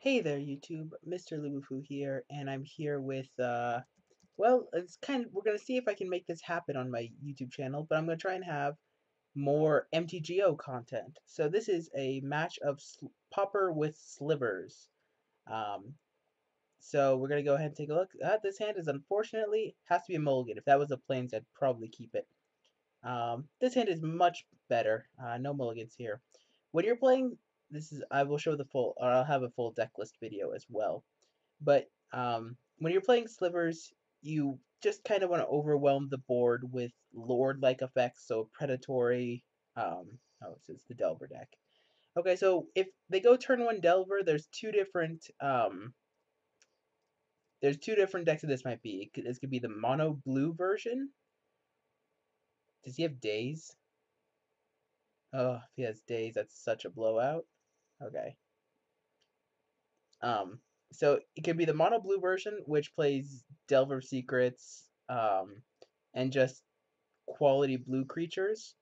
Hey there, YouTube. MrLuBuFu here, and I'm here with, well, we're gonna see if I can make this happen on my YouTube channel, but I'm gonna try and have more MTGO content. So this is a match of Pauper with Slivers. Um, so we're gonna go ahead and take a look. This hand is unfortunately, has to be a mulligan. If that was a plains, I'd probably keep it. This hand is much better. No mulligans here. When you're playing, I will show the full, or I'll have a full deck list video as well. But when you're playing Slivers, you just kind of want to overwhelm the board with Lord-like effects, so Predatory. It's the Delver deck. Okay, so if they go turn one Delver, there's two different decks that this might be. This could be the mono blue version. Does he have Daze? Oh, if he has Daze, that's such a blowout. Okay. Um, so it could be the mono blue version, which plays Delver Secrets, and just quality blue creatures,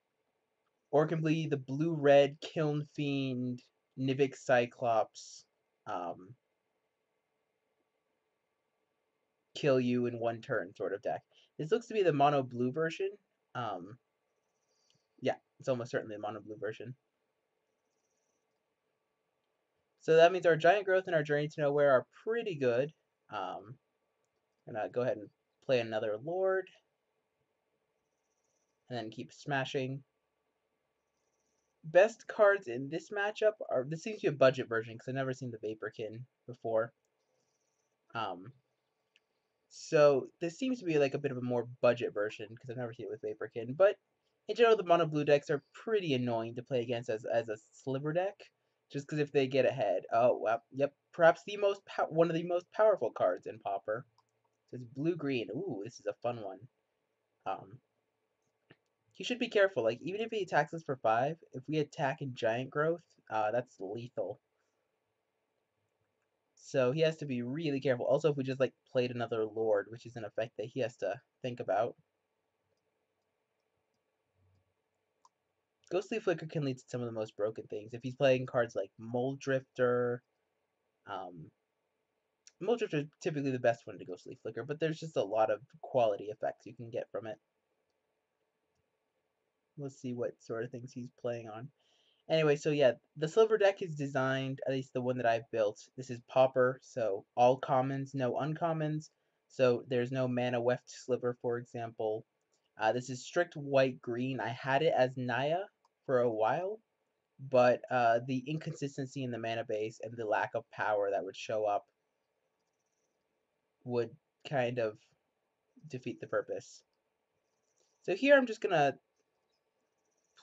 or it can be the blue red Kiln Fiend, Nivik Cyclops, um, kill you in one turn sort of deck. This looks to be the mono blue version. Um, yeah, it's almost certainly a mono blue version. So that means our Giant Growth and our Journey to Nowhere are pretty good. I'm gonna go ahead and play another Lord, and then keep smashing. Best cards in this matchup are, this seems to be a budget version because I've never seen the Vaporkin before. Um, so this seems to be like a bit of a more budget version because I've never seen it with Vaporkin. But in general, the mono blue decks are pretty annoying to play against as a sliver deck, just because if they get ahead, oh well, yep, perhaps one of the most powerful cards in Pauper. So it's blue green. Ooh, this is a fun one. Um, you should be careful. Like even if he attacks us for 5, if we attack in Giant Growth, that's lethal. So he has to be really careful. Also, if we just like played another Lord, which is an effect that he has to think about. Ghostly Flicker can lead to some of the most broken things. If he's playing cards like Mold Drifter, um, Mold Drifter is typically the best one to Ghostly Flicker, but there's just a lot of quality effects you can get from it. Let's see what sort of things he's playing on. Anyway, so yeah, the Silver deck is designed, at least the one that I've built. This is Pauper, so all commons, no uncommons. So there's no mana weft Sliver, for example. This is strict white-green. I had it as Naya for a while, but the inconsistency in the mana base and the lack of power that would show up would kind of defeat the purpose. So here I'm just gonna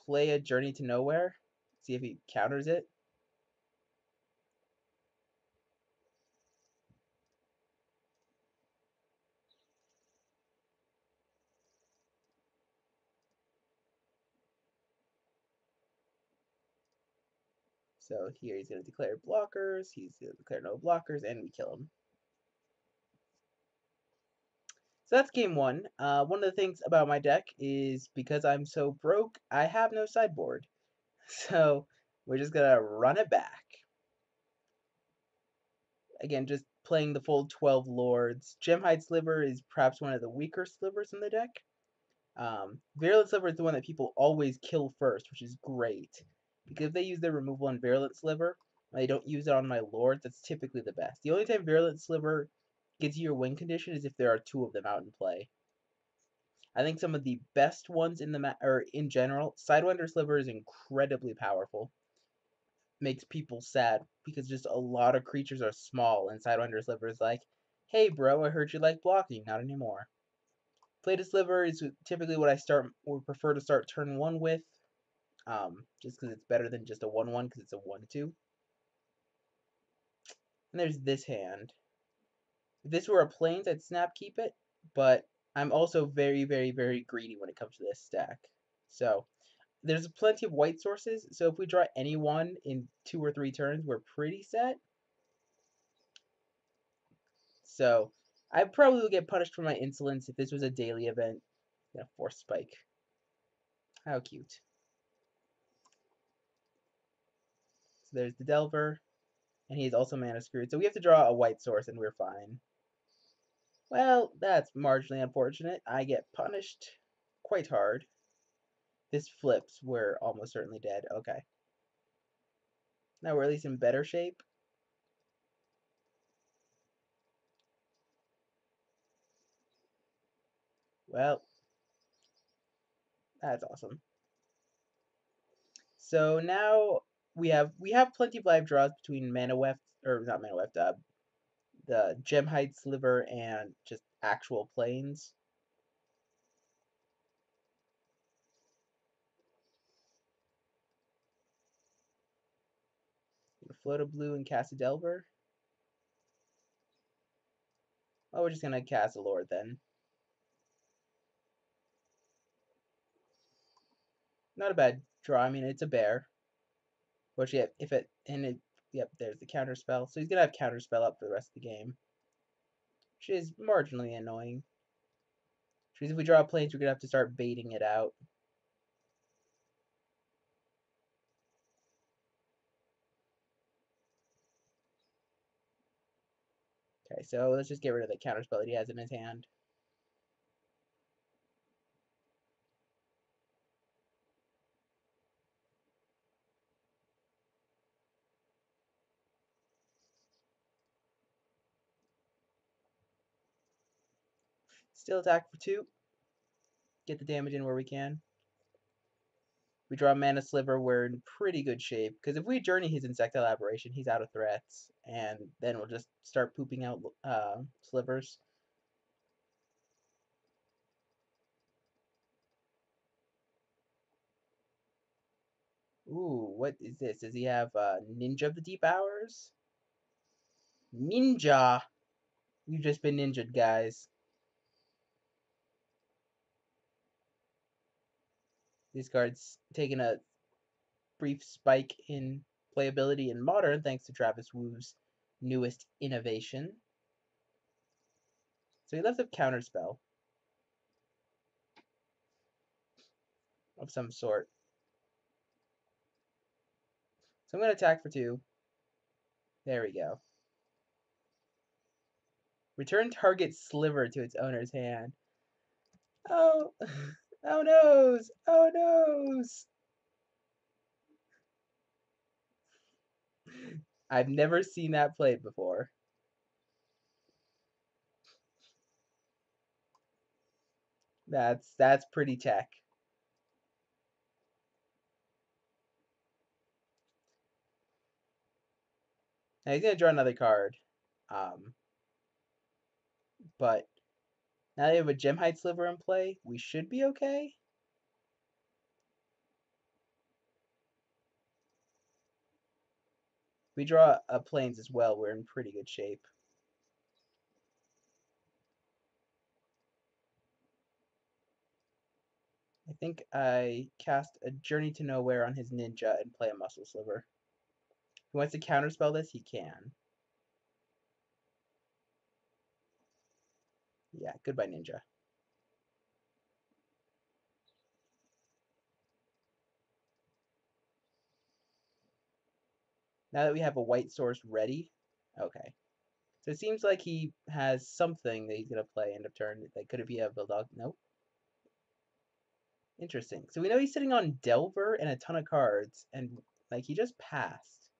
play a Journey to Nowhere, see if he counters it. So here he's gonna declare blockers, he's gonna declare no blockers, and we kill him. So that's game one. One of the things about my deck is because I'm so broke, I have no sideboard. So we're just gonna run it back. Again, just playing the full 12 lords. Gemhide Sliver is perhaps one of the weaker slivers in the deck. Virulent Sliver is the one that people always kill first, which is great. Because if they use their removal on Virulent Sliver, and they don't use it on my lords, that's typically the best. The only time Virulent Sliver gets you your win condition is if there are 2 of them out in play. I think some of the best ones in the or in general, Sidewinder Sliver is incredibly powerful. Makes people sad because just a lot of creatures are small, and Sidewinder Sliver is like, hey bro, I heard you like blocking, not anymore. Plated Sliver is typically what I would prefer to start turn 1 with, just because it's better than just a 1/1 because it's a 1/2. And there's this hand. If this were a plains, I'd snap keep it, but I'm also very, very, very greedy when it comes to this stack. So there's plenty of white sources, so if we draw any one in 2 or 3 turns, we're pretty set. So I probably would get punished for my insolence if this was a daily event. Yeah, Force Spike. How cute. So there's the Delver. And he's also mana screwed, so we have to draw a white source and we're fine. Well, that's marginally unfortunate. I get punished quite hard. This flips, we're almost certainly dead. Okay. Now we're at least in better shape. Well, that's awesome. So now we have plenty of live draws between Mana Weft, or not Mana Weft, the Gemhide Sliver and just actual planes. Float a blue and cast a Delver. Oh, we're just gonna cast a Lord then. Not a bad draw. I mean, it's a bear. Which, yeah, if it and it, yep, there's the counter spell. So he's gonna have counter spell up for the rest of the game, which is marginally annoying. Which means if we draw planes, we're gonna have to start baiting it out. Okay, so let's just get rid of the counter spell that he has in his hand. Still attack for 2. Get the damage in where we can. We draw Mana Sliver, we're in pretty good shape. Because if we Journey his Insectile Aberration, he's out of threats. And then we'll just start pooping out slivers. Ooh, what is this? Does he have Ninja of the Deep Hours? Ninja! We've just been ninja'd, guys. This card's taken a brief spike in playability in Modern thanks to Travis Wu's newest innovation. So he left a counterspell of some sort. So I'm going to attack for 2. There we go. Return target sliver to its owner's hand. Oh, oh noes, oh noes. I've never seen that played before. That's pretty tech. Now he's gonna draw another card. But now they have a Gemhide Sliver in play. We should be okay. We draw a planes as well. We're in pretty good shape. I think I cast a Journey to Nowhere on his Ninja and play a Muscle Sliver. If he wants to counterspell this, he can. Yeah, goodbye, Ninja. Now that we have a white source ready, okay. So it seems like he has something that he's gonna play end of turn. Like, could it be a Bulldog? Nope. Interesting. So we know he's sitting on Delver and a ton of cards, and like he just passed,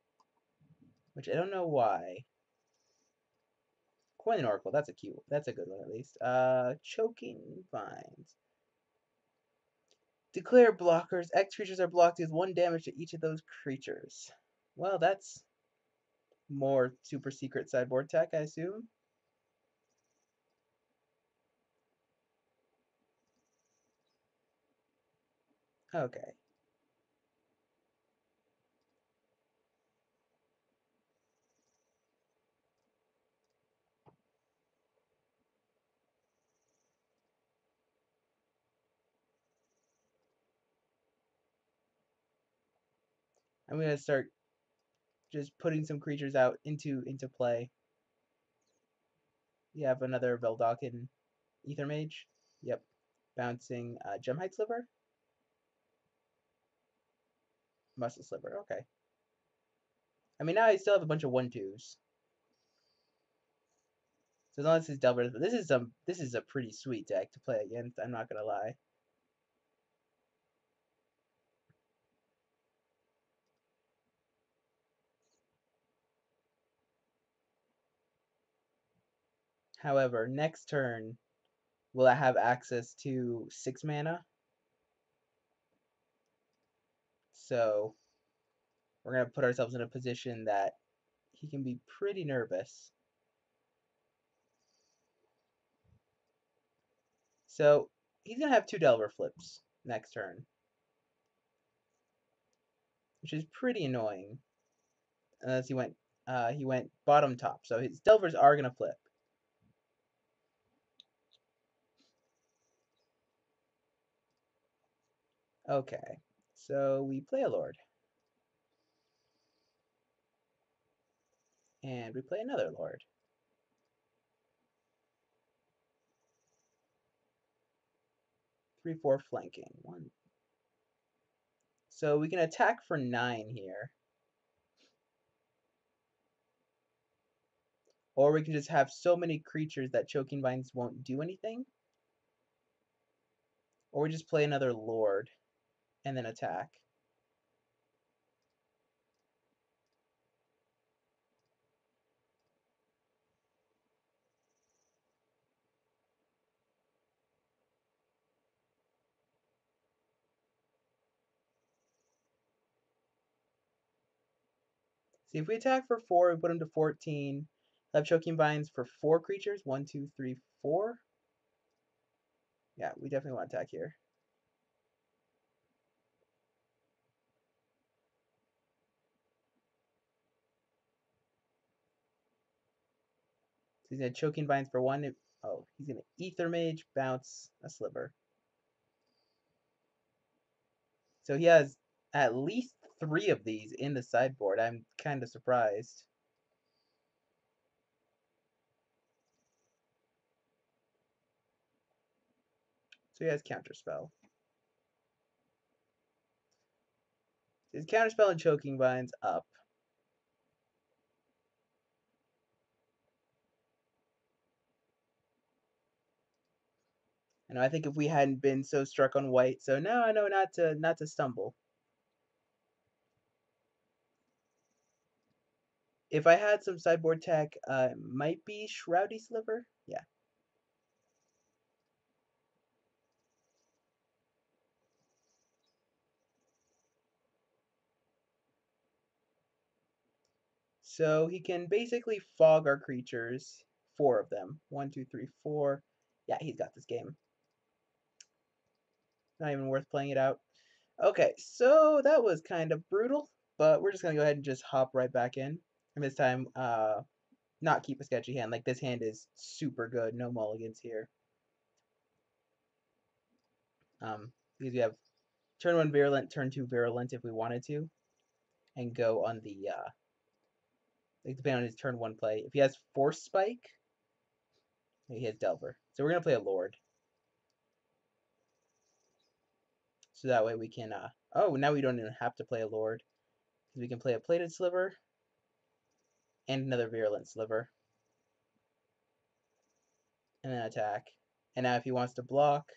which I don't know why. Coin and Oracle. That's a cute. That's a good one at least. Choking Vines. Declare blockers. X creatures are blocked with 1 damage to each of those creatures. Well, that's more super secret sideboard tech, I assume. Okay. I'm gonna start just putting some creatures out into play. You have another Veldakin Ether Mage. Yep. Bouncing Gemhide Sliver? Muscle Sliver, okay. I mean, now I still have a bunch of 1/2s. So as long as his Delver, this is a pretty sweet deck to play against. I'm not gonna lie. However, next turn, will I have access to 6 mana? So we're gonna put ourselves in a position that he can be pretty nervous. So he's gonna have 2 Delver flips next turn, which is pretty annoying. Unless he went bottom top, so his Delvers are gonna flip. Okay, so we play a Lord. And we play another Lord. 3/4 flanking. 1. So we can attack for 9 here. Or we can just have so many creatures that Choking Vines won't do anything. Or we just play another Lord and then attack. See, if we attack for 4, we put him to 14. Have Choking Vines for 4 creatures. 1, 2, 3, 4. Yeah, we definitely want to attack here. So he's going to Choking Vines for 1. Oh, he's going to Ether Mage, bounce a Sliver. So he has at least 3 of these in the sideboard. I'm kind of surprised. So he has Counterspell. His Counterspell and Choking Vines up. And I think if we hadn't been so struck on white, so now I know not to stumble. If I had some sideboard tech, it might be Shroudy Sliver. Yeah. So he can basically fog our creatures, 4 of them. 1, 2, 3, 4. Yeah, he's got this game. Not even worth playing it out. Okay, so that was kind of brutal, but we're just gonna go ahead and just hop right back in. And this time, not keep a sketchy hand. Like, this hand is super good. No mulligans here. Because we have turn 1 virulent, turn 2 virulent if we wanted to, and go on the like depending on his turn 1 play. If he has Force Spike, he has Delver. So we're gonna play a Lord. So that way we can oh, now we don't even have to play a Lord. Because we can play a Plated Sliver and another Virulent Sliver. And then attack. And now if he wants to block,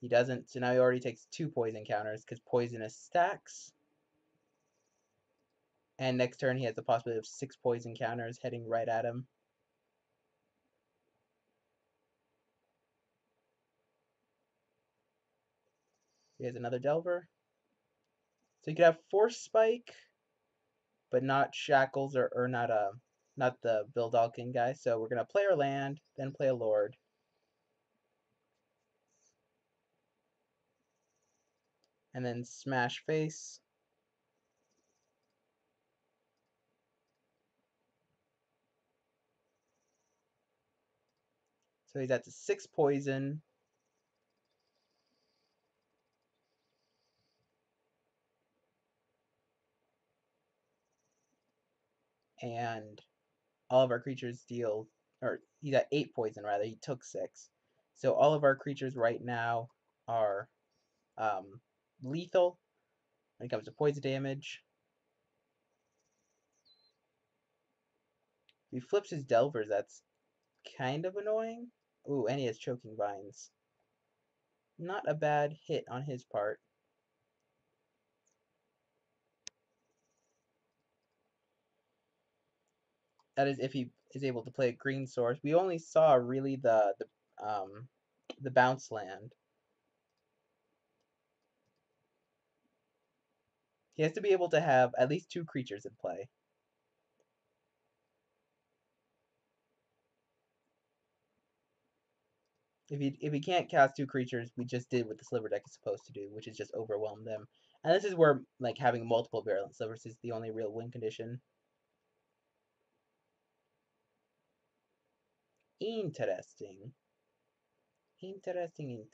he doesn't. So now he already takes 2 poison counters because poisonous stacks. And next turn he has the possibility of 6 poison counters heading right at him. He has another Delver. So you could have Force Spike, but not Shackles or not the Bill Dalkin guy. So we're gonna play our land, then play a Lord. And then smash face. So he's at the 6 poison. And all of our creatures deal, or he's at 8 poison rather, he took 6. So all of our creatures right now are lethal when it comes to poison damage. If he flips his Delvers, that's kind of annoying. Ooh, and he has Choking Vines. Not a bad hit on his part. That is if he is able to play a green source. We only saw really the bounce land. He has to be able to have at least 2 creatures in play. If he can't cast 2 creatures, we just did what the Sliver deck is supposed to do, which is just overwhelm them. And this is where like having multiple Virulent Slivers is the only real win condition. Interesting. Interesting.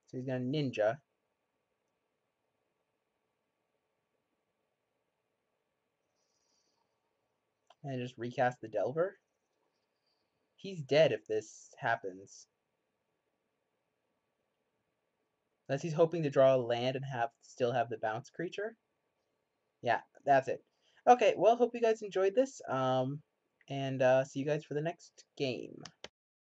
So he's gonna Ninja. And just recast the Delver. He's dead if this happens. Unless he's hoping to draw a land and still have the bounce creature. Yeah, that's it. Okay, well, hope you guys enjoyed this. And see you guys for the next game.